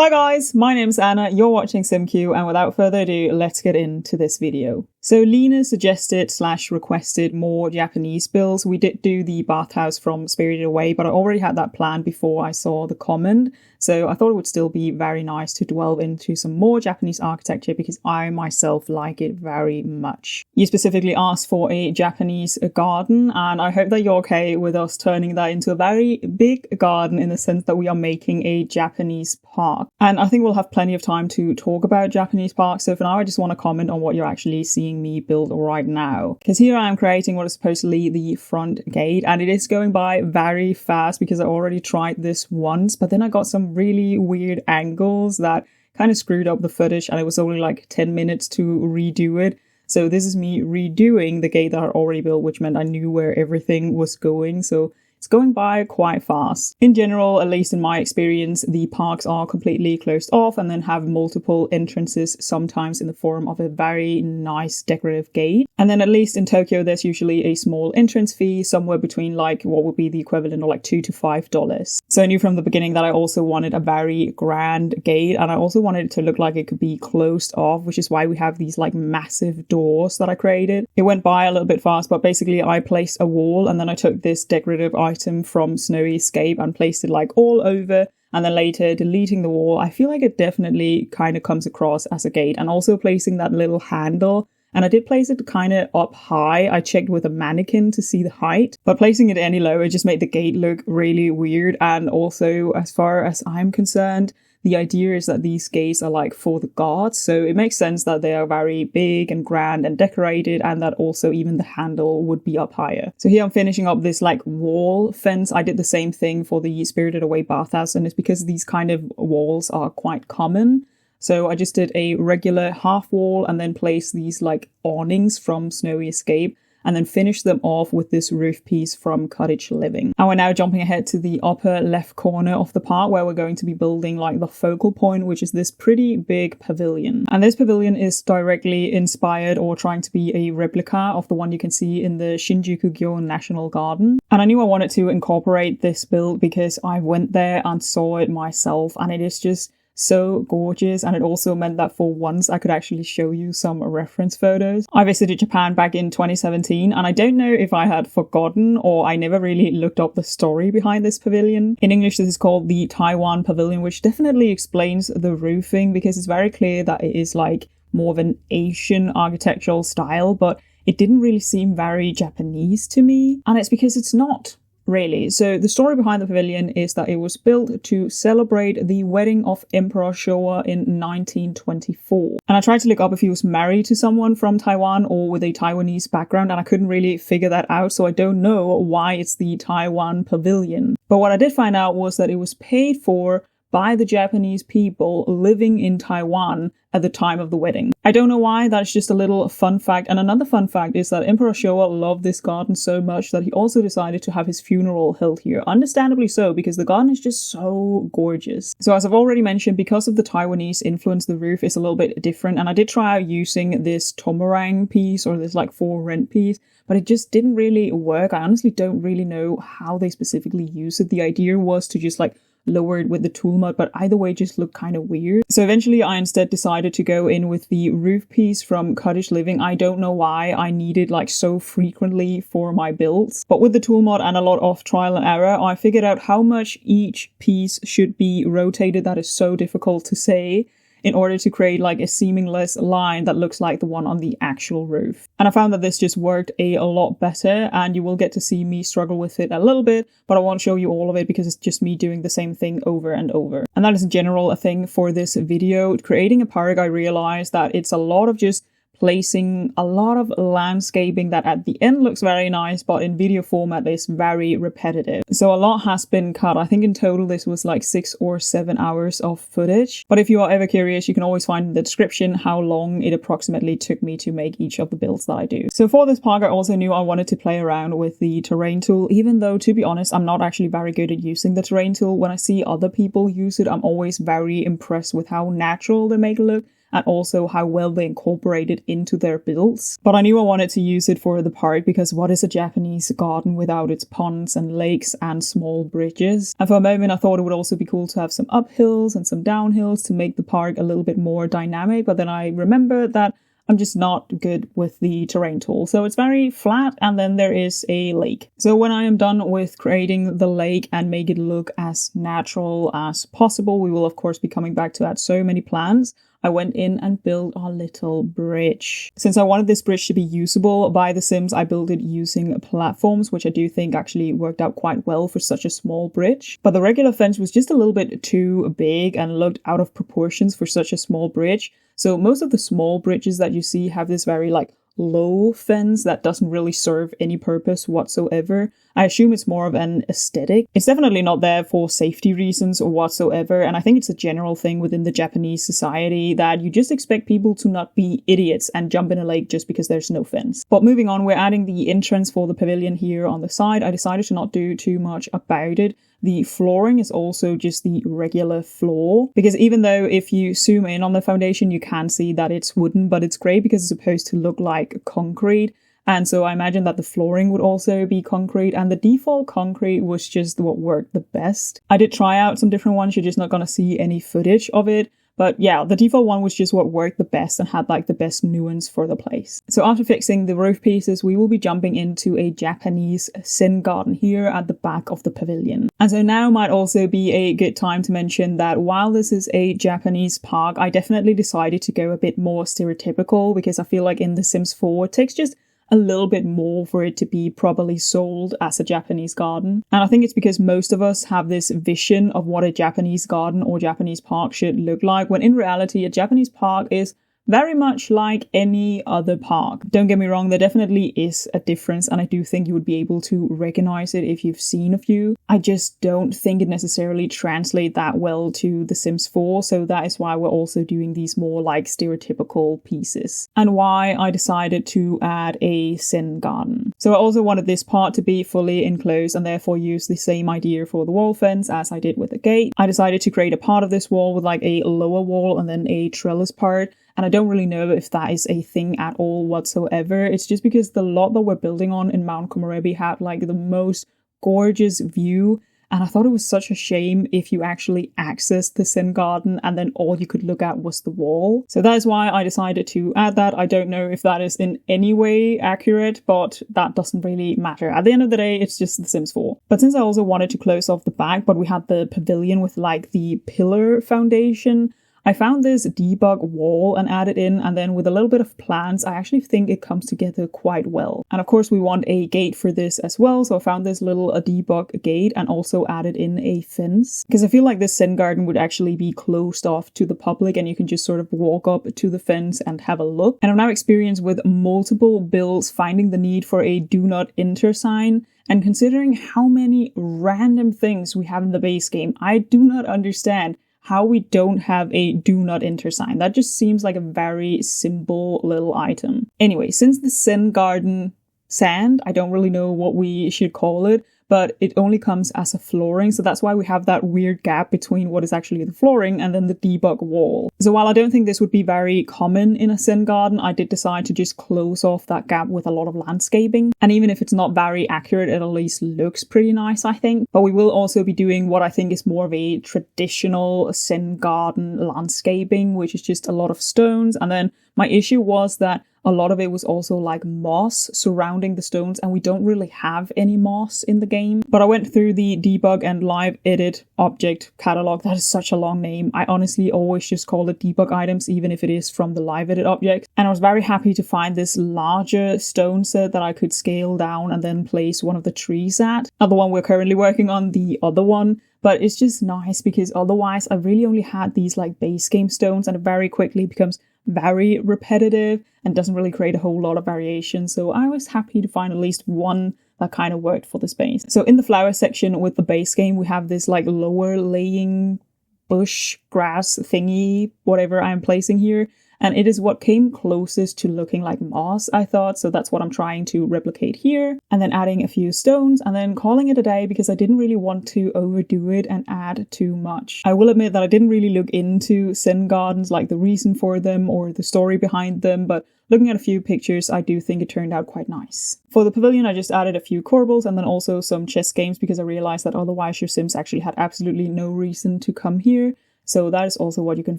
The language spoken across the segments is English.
Hi guys, my name's Anna, you're watching simcue, and without further ado, let's get into this video. So Lena suggested/requested more Japanese builds. We did do the bathhouse from Spirited Away, but I already had that planned before I saw the comment. So I thought it would still be very nice to delve into some more Japanese architecture because I myself like it very much. You specifically asked for a Japanese garden, and I hope that you're okay with us turning that into a very big garden in the sense that we are making a Japanese park. And I think we'll have plenty of time to talk about Japanese parks. So for now, I just want to comment on what you're actually seeing me build right now. Because here I am creating what is supposedly the front gate, and it is going by very fast because I already tried this once, but then I got some really weird angles that kind of screwed up the footage, and it was only like 10 minutes to redo it. So this is me redoing the gate that I already built, which meant I knew where everything was going. So it's going by quite fast. In general, at least in my experience, the parks are completely closed off and then have multiple entrances, sometimes in the form of a very nice decorative gate. And then at least in Tokyo, there's usually a small entrance fee, somewhere between like what would be the equivalent of like $2 to $5. So I knew from the beginning that I also wanted a very grand gate, and I also wanted it to look like it could be closed off, which is why we have these like massive doors that I created. It went by a little bit fast, but basically I placed a wall and then I took this decorative item from Snowy Escape and placed it like all over, and then later deleting the wall. I feel like it definitely kind of comes across as a gate, and also placing that little handle. And I did place it kind of up high. I checked with a mannequin to see the height, but placing it any lower just made the gate look really weird. And also, as far as I'm concerned, the idea is that these gates are like for the gods, so it makes sense that they are very big and grand and decorated, and that also even the handle would be up higher. So here I'm finishing up this like wall fence. I did the same thing for the Spirited Away bathhouse, and it's because these kind of walls are quite common. So I just did a regular half wall and then placed these like awnings from Snowy Escape, and then finish them off with this roof piece from Cottage Living. And we're now jumping ahead to the upper left corner of the park, where we're going to be building like the focal point, which is this pretty big pavilion. And this pavilion is directly inspired or trying to be a replica of the one you can see in the Shinjuku Gyoen National Garden. And I knew I wanted to incorporate this build because I went there and saw it myself, and it is just so gorgeous. And it also meant that for once I could actually show you some reference photos. I visited Japan back in 2017, and I don't know if I had forgotten or I never really looked up the story behind this pavilion. In English, this is called the Taiwan Pavilion, which definitely explains the roofing because it's very clear that it is like more of an Asian architectural style, but it didn't really seem very Japanese to me. And it's because it's not really. So the story behind the pavilion is that it was built to celebrate the wedding of Emperor Showa in 1924. And I tried to look up if he was married to someone from Taiwan or with a Taiwanese background, and I couldn't really figure that out, so I don't know why it's the Taiwan Pavilion. But what I did find out was that it was paid for by the Japanese people living in Taiwan at the time of the wedding. I don't know why, that's just a little fun fact. And another fun fact is that Emperor Showa loved this garden so much that he also decided to have his funeral held here. Understandably so, because the garden is just so gorgeous. So as I've already mentioned, because of the Taiwanese influence, the roof is a little bit different. And I did try out using this tomarang piece, or this like for rent piece, but it just didn't really work. I honestly don't really know how they specifically use it. The idea was to just like lower it with the tool mud, but either way just looked kind of weird. So eventually I instead decided to go in with the roof piece from Cottage Living. I don't know why I need it like so frequently for my builds, but with the tool mod and a lot of trial and error, I figured out how much each piece should be rotated. That is so difficult to say, in order to create like a seamless line that looks like the one on the actual roof. And I found that this just worked a lot better, and you will get to see me struggle with it a little bit, but I won't show you all of it because it's just me doing the same thing over and over. And that is in general a thing for this video. Creating a park, I realized that it's a lot of just placing a lot of landscaping that at the end looks very nice, but in video format is very repetitive. So a lot has been cut. I think in total this was like 6 or 7 hours of footage. But if you are ever curious, you can always find in the description how long it approximately took me to make each of the builds that I do. So for this park, I also knew I wanted to play around with the terrain tool, even though, to be honest, I'm not actually very good at using the terrain tool. When I see other people use it, I'm always very impressed with how natural they make it look. and also how well they incorporate it into their builds. But I knew I wanted to use it for the park because what is a Japanese garden without its ponds and lakes and small bridges? And for a moment I thought it would also be cool to have some uphills and some downhills to make the park a little bit more dynamic, but then I remembered that I'm just not good with the terrain tool. So it's very flat and then there is a lake. So when I am done with creating the lake and make it look as natural as possible, we will of course be coming back to add so many plants. I went in and built our little bridge. Since I wanted this bridge to be usable by the Sims, I built it using platforms, which I do think actually worked out quite well for such a small bridge. But the regular fence was just a little bit too big and looked out of proportions for such a small bridge. So most of the small bridges that you see have this very low fence that doesn't really serve any purpose whatsoever. I assume it's more of an aesthetic. It's definitely not there for safety reasons or whatsoever, and I think it's a general thing within the Japanese society that you just expect people to not be idiots and jump in a lake just because there's no fence. But moving on, we're adding the entrance for the pavilion here on the side. I decided to not do too much about it. The flooring is also just the regular floor, because even though if you zoom in on the foundation you can see that it's wooden, but it's great because it's supposed to look like concrete. And so I imagine that the flooring would also be concrete, and the default concrete was just what worked the best. I did try out some different ones, you're just not going to see any footage of it. But yeah, the default one was just what worked the best and had the best nuance for the place. So after fixing the roof pieces, we will be jumping into a Japanese Zen Garden here at the back of the pavilion. And so now might also be a good time to mention that while this is a Japanese park, I definitely decided to go a bit more stereotypical, because I feel like in The Sims 4 it takes just a little bit more for it to be properly sold as a Japanese garden. And I think it's because most of us have this vision of what a Japanese garden or Japanese park should look like, when in reality a Japanese park is very much like any other park. Don't get me wrong, there definitely is a difference, and I do think you would be able to recognize it if you've seen a few. I just don't think it necessarily translates that well to The Sims 4, so that is why we're also doing these more stereotypical pieces. And why I decided to add a Zen Garden. So I also wanted this part to be fully enclosed and therefore use the same idea for the wall fence as I did with the gate. I decided to create a part of this wall with a lower wall and then a trellis part. And I don't really know if that is a thing at all whatsoever. It's just because the lot that we're building on in Mount Komorebi had the most gorgeous view. And I thought it was such a shame if you actually accessed the Zen Garden and then all you could look at was the wall. So that is why I decided to add that. I don't know if that is in any way accurate, but that doesn't really matter. At the end of the day, it's just The Sims 4. But since I also wanted to close off the back, but we had the pavilion with the pillar foundation, I found this debug wall and added in, and then with a little bit of plants, I actually think it comes together quite well. And of course we want a gate for this as well, so I found this little debug gate and also added in a fence. Because I feel like this Zen Garden would actually be closed off to the public and you can just sort of walk up to the fence and have a look. And I've now experienced with multiple builds finding the need for a do not enter sign. And considering how many random things we have in the base game, I do not understand how we don't have a do not enter sign. That just seems like a very simple little item. Anyway, since the Zen Garden sand, I don't really know what we should call it, but it only comes as a flooring, so that's why we have that weird gap between what is actually the flooring and then the debug wall. So while I don't think this would be very common in a Zen Garden, I did decide to just close off that gap with a lot of landscaping. And even if it's not very accurate, it at least looks pretty nice, I think. But we will also be doing what I think is more of a traditional Zen Garden landscaping, which is just a lot of stones. And then my issue was that a lot of it was also moss surrounding the stones, and we don't really have any moss in the game. But I went through the debug and live edit object catalog. That is such a long name. I honestly always just call it debug items, even if it is from the live edit object. And I was very happy to find this larger stone set that I could scale down and then place one of the trees at. Not the one we're currently working on, the other one. But it's just nice because otherwise I really only had these base game stones, and it very quickly becomes very repetitive and doesn't really create a whole lot of variation. So I was happy to find at least one that kind of worked for the space. So in the flower section with the base game, we have this lower laying bush grass thingy, whatever I'm placing here. And it is what came closest to looking like moss, I thought. So that's what I'm trying to replicate here. And then adding a few stones and then calling it a day because I didn't really want to overdo it and add too much. I will admit that I didn't really look into Zen Gardens, like the reason for them or the story behind them, but looking at a few pictures, I do think it turned out quite nice. For the pavilion, I just added a few corbels and then also some chess games because I realized that otherwise your Sims actually had absolutely no reason to come here. So that is also what you can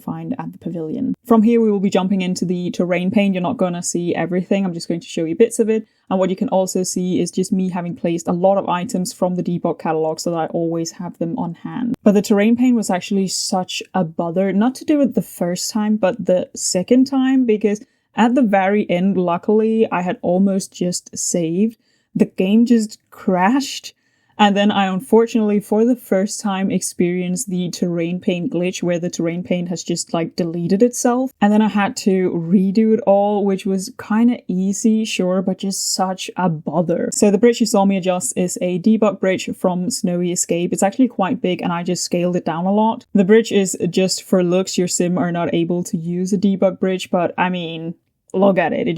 find at the pavilion. From here, we will be jumping into the terrain paint. You're not going to see everything. I'm just going to show you bits of it. And what you can also see is just me having placed a lot of items from the debug catalog so that I always have them on hand. But the terrain paint was actually such a bother, not to do it the first time, but the second time, because at the very end, luckily, I had almost just saved. The game just crashed. And then I unfortunately, for the first time, experienced the terrain paint glitch where the terrain paint has just like deleted itself. And then I had to redo it all, which was kind of easy, sure, but just such a bother. So the bridge you saw me adjust is a debug bridge from Snowy Escape. It's actually quite big and I just scaled it down a lot. The bridge is just for looks. Your sim are not able to use a debug bridge, but I mean, look at it.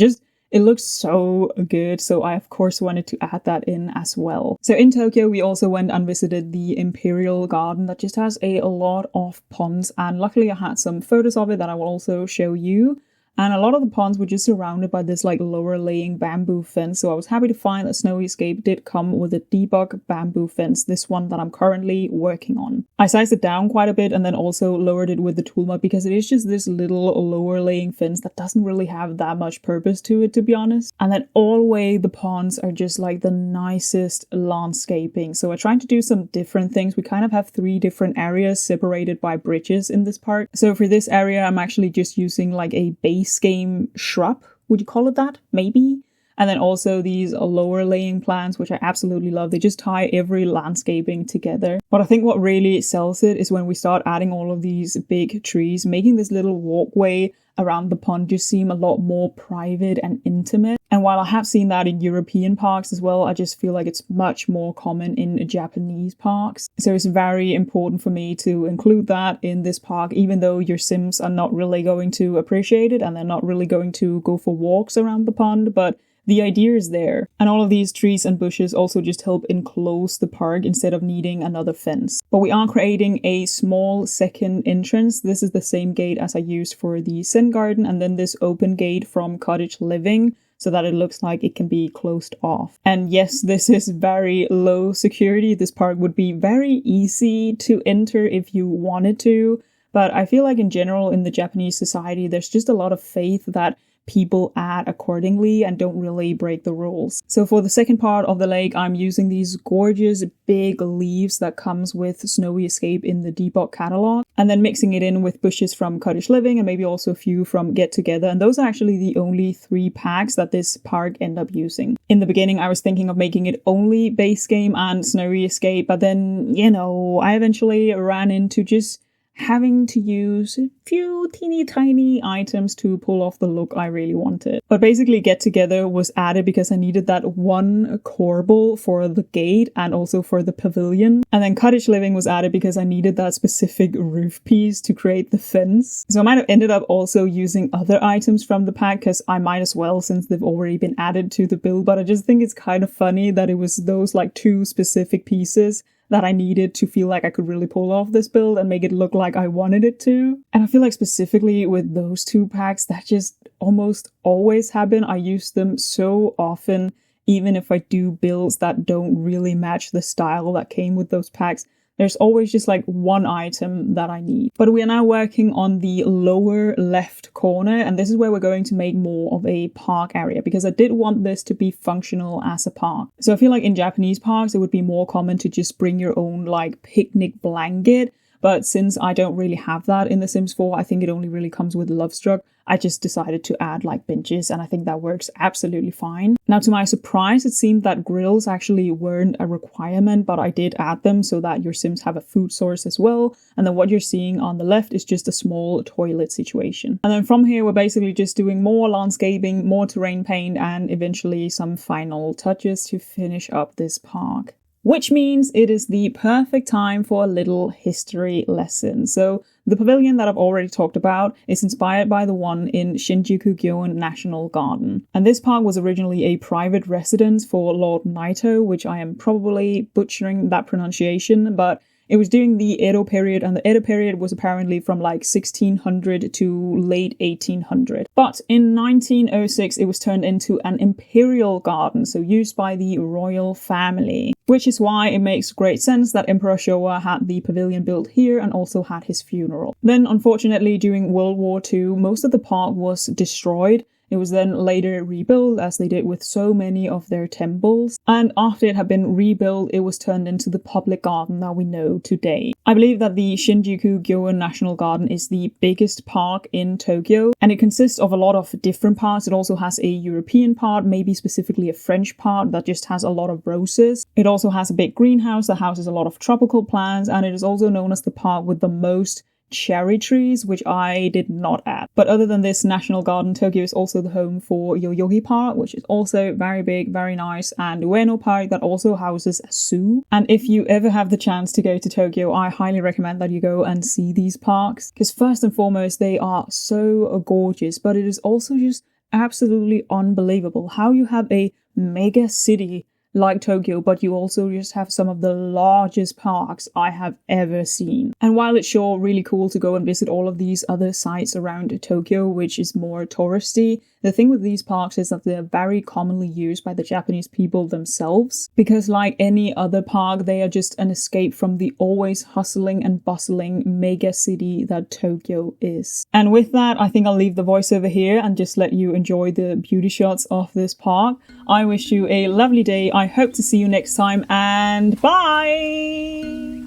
It looks so good, so I of course wanted to add that in as well. So in Tokyo, we also went and visited the Imperial Garden that just has a lot of ponds, and luckily I had some photos of it that I will also show you. And a lot of the ponds were just surrounded by this like lower laying bamboo fence. So I was happy to find that Snowy Escape did come with a debug bamboo fence, this one that I'm currently working on. I sized it down quite a bit and then also lowered it with the tool mod because it is just this little lower laying fence that doesn't really have that much purpose to it, to be honest. And then all the way the ponds are just like the nicest landscaping. So we're trying to do some different things. We kind of have 3 different areas separated by bridges in this park. So for this area, I'm actually just using like a base game shrub, would you call it that? Maybe. And then also these lower laying plants, which I absolutely love. They just tie every landscaping together. But I think what really sells it is when we start adding all of these big trees, making this little walkway around the pond just seem a lot more private and intimate. And while I have seen that in European parks as well, I just feel like it's much more common in Japanese parks. So it's very important for me to include that in this park, even though your Sims are not really going to appreciate it and they're not really going to go for walks around the pond, but the idea is there. And all of these trees and bushes also just help enclose the park instead of needing another fence. But we are creating a small second entrance. This is the same gate as I used for the Zen Garden, and then this open gate from Cottage Living, so that it looks like it can be closed off. And yes, this is very low security. This park would be very easy to enter if you wanted to. But I feel like in general in the Japanese society, there's just a lot of faith that people add accordingly and don't really break the rules. So for the second part of the lake, I'm using these gorgeous big leaves that comes with Snowy Escape in the debug catalog, and then mixing it in with bushes from Cottage Living and maybe also a few from Get Together. And those are actually the only 3 packs that this park end up using. In the beginning, I was thinking of making it only base game and Snowy Escape, but then, you know, I eventually ran into just having to use a few teeny tiny items to pull off the look I really wanted. But basically Get Together was added because I needed that one corbel for the gate and also for the pavilion. And then Cottage Living was added because I needed that specific roof piece to create the fence. So I might have ended up also using other items from the pack because I might as well, since they've already been added to the build. But I just think it's kind of funny that it was those like 2 specific pieces that I needed to feel like I could really pull off this build and make it look like I wanted it to. And I feel like specifically with those 2 packs, that just almost always happen. I use them so often, even if I do builds that don't really match the style that came with those packs. There's always just like one item that I need. But we are now working on the lower left corner, and this is where we're going to make more of a park area because I did want this to be functional as a park. So I feel like in Japanese parks, it would be more common to just bring your own like picnic blanket. But since I don't really have that in The Sims 4, I think it only really comes with Lovestruck. I just decided to add like benches, and I think that works absolutely fine. Now, to my surprise, it seemed that grills actually weren't a requirement, but I did add them so that your Sims have a food source as well. And then what you're seeing on the left is just a small toilet situation. And then from here, we're basically just doing more landscaping, more terrain paint, and eventually some final touches to finish up this park. which means it is the perfect time for a little history lesson. So the pavilion that I've already talked about is inspired by the one in Shinjuku Gyoen National Garden. And this park was originally a private residence for Lord Naito, which I am probably butchering that pronunciation, but it was during the Edo period, and the Edo period was apparently from like 1600 to late 1800. But in 1906, it was turned into an Imperial Garden, so used by the royal family. Which is why it makes great sense that Emperor Showa had the pavilion built here and also had his funeral. Then, unfortunately, during World War II, most of the park was destroyed. It was then later rebuilt, as they did with so many of their temples. And after it had been rebuilt, it was turned into the public garden that we know today. I believe that the Shinjuku Gyoen National Garden is the biggest park in Tokyo, and it consists of a lot of different parts. It also has a European part, maybe specifically a French part that just has a lot of roses. It also has a big greenhouse that houses a lot of tropical plants, and it is also known as the park with the most cherry trees, which I did not add. But other than this national garden, Tokyo is also the home for Yoyogi Park, which is also very big, very nice, and Ueno Park that also houses a zoo. And if you ever have the chance to go to Tokyo, I highly recommend that you go and see these parks, because first and foremost, they are so gorgeous, but it is also just absolutely unbelievable how you have a mega city like Tokyo, but you also just have some of the largest parks I have ever seen. And while it's sure really cool to go and visit all of these other sites around Tokyo, which is more touristy, the thing with these parks is that they're very commonly used by the Japanese people themselves, because like any other park, they are just an escape from the always hustling and bustling mega city that Tokyo is. And with that, I think I'll leave the voiceover here and just let you enjoy the beauty shots of this park. I wish you a lovely day. I hope to see you next time, and bye!